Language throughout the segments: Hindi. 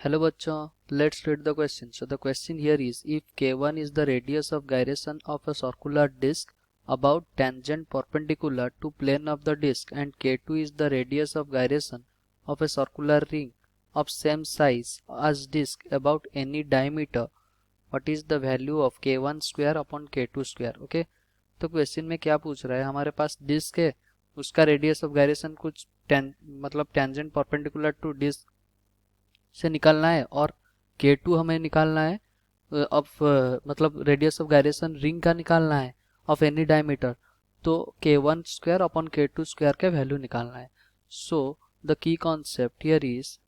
Hello बच्चों, let's read the question. So the question here is, if K1 is the radius of gyration of a circular disc about tangent perpendicular to plane of the disc, and K2 is the radius of gyration of a circular ring of same size as disc about any diameter, what is the value of K1 square upon K2 square? Okay, तो क्वेश्चन में क्या पूछ रहा है, हमारे पास डिस्क है, उसका रेडियस ऑफ गायरेशन कुछ मतलब टेंजेंट परपेंडिकुलर टू डिस्क से निकालना है, और K2 हमें निकालना है ऑफ मतलब रेडियस ऑफ गायरेशन रिंग का निकालना है ऑफ एनी डायमीटर, तो K1 square upon K2 square का वैल्यू निकालना है. So the key concept here is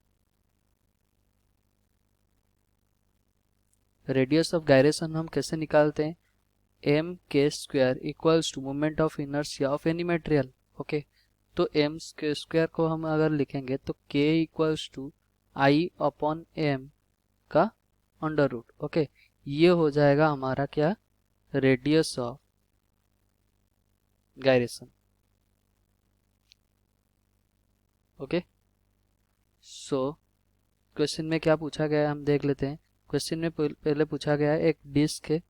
radius of gyration हम कैसे निकालते हैं, M K square equals to moment of inertia of any material. Okay, तो एम के स्क्वायर को हम अगर लिखेंगे तो K equals to I upon M का अंडर रूट. ओके, ये हो जाएगा हमारा क्या, radius of gyration. Okay, so question में क्या पूछा गया है हम देख लेते हैं. क्वेश्चन में पहले पूछा गया है एक डिस्क है,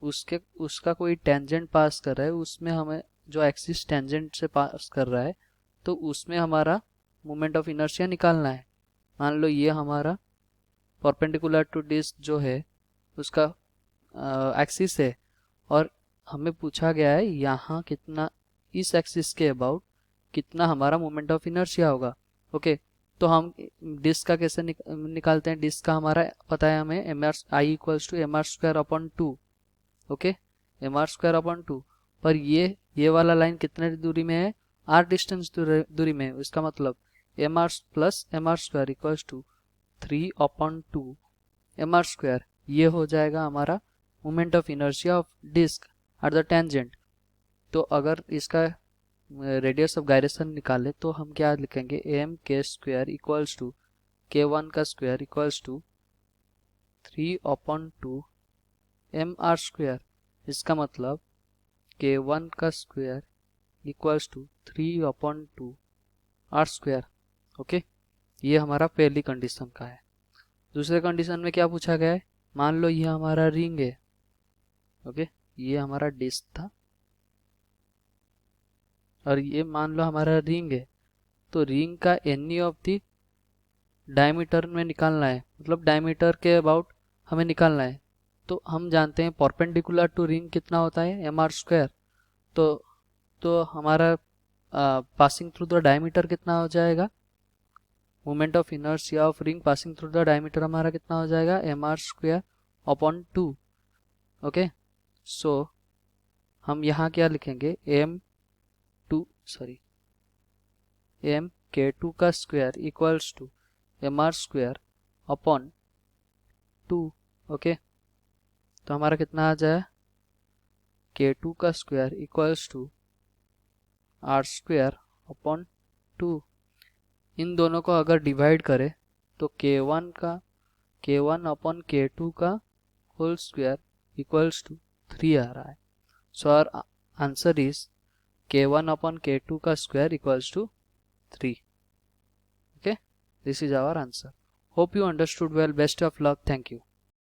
उसका कोई टेंजेंट पास कर रहा है, उसमें हमें जो एक्सिस टेंजेंट से पास कर रहा है तो उसमें हमारा मोमेंट ऑफ इनर्शिया निकालना है. मान लो ये हमारा परपेंडिकुलर टू डिस्क जो है उसका एक्सिस है, और हमें पूछा गया है यहाँ कितना, इस एक्सिस के अबाउट कितना हमारा मोमेंट ऑफ इनर्शिया होगा. ओके, तो हम डिस्क का कैसे निकालते हैं, डिस्क का हमारा पता है हमें M R I equals to M R square upon two. Okay, M R square upon two, पर ये वाला लाइन कितने दूरी में है, आर डिस्टेंस दूरी में है. इसका मतलब M R plus M R square equals to 3 upon two M R square. ये हो जाएगा हमारा moment of inertia of disc at the tangent. तो अगर इसका रेडियस ऑफ गायरेशन निकाले तो हम क्या लिखेंगे, M K square equals to K one का square equals to 3 upon two M R square. इसका मतलब के वन का square equals to 3 upon two R square. Okay, ये हमारा पहली कंडीशन का है. दूसरे कंडीशन में क्या पूछा गया है, मान लो ये हमारा रिंग है. ओके, ये हमारा डिस्क था और ये मान लो हमारा रिंग है, तो रिंग का एनी ऑफ दी डायमीटर में निकालना है, मतलब डायमीटर के अबाउट हमें निकालना है. तो हम जानते हैं परपेंडिकुलर टू रिंग कितना होता है, एम आर स्क्वायर. तो हमारा पासिंग थ्रू द डायमीटर कितना हो जाएगा, moment of inertia of ring passing through the diameter हमारा कितना हो जाएगा, M R square upon two. Okay, so हम यहाँ क्या लिखेंगे, एम के टू का square equals to M R square upon two. Okay, तो हमारा कितना आ जाए, के टू का square equals to R square upon two. इन दोनों को अगर डिवाइड करें तो K one upon K two का होल स्क्वायर इक्वल्स टू 3 आ रहा है. So our answer is K one upon K two का square equals to 3. Okay, this is our answer. Hope you understood well. Best of luck. Thank you.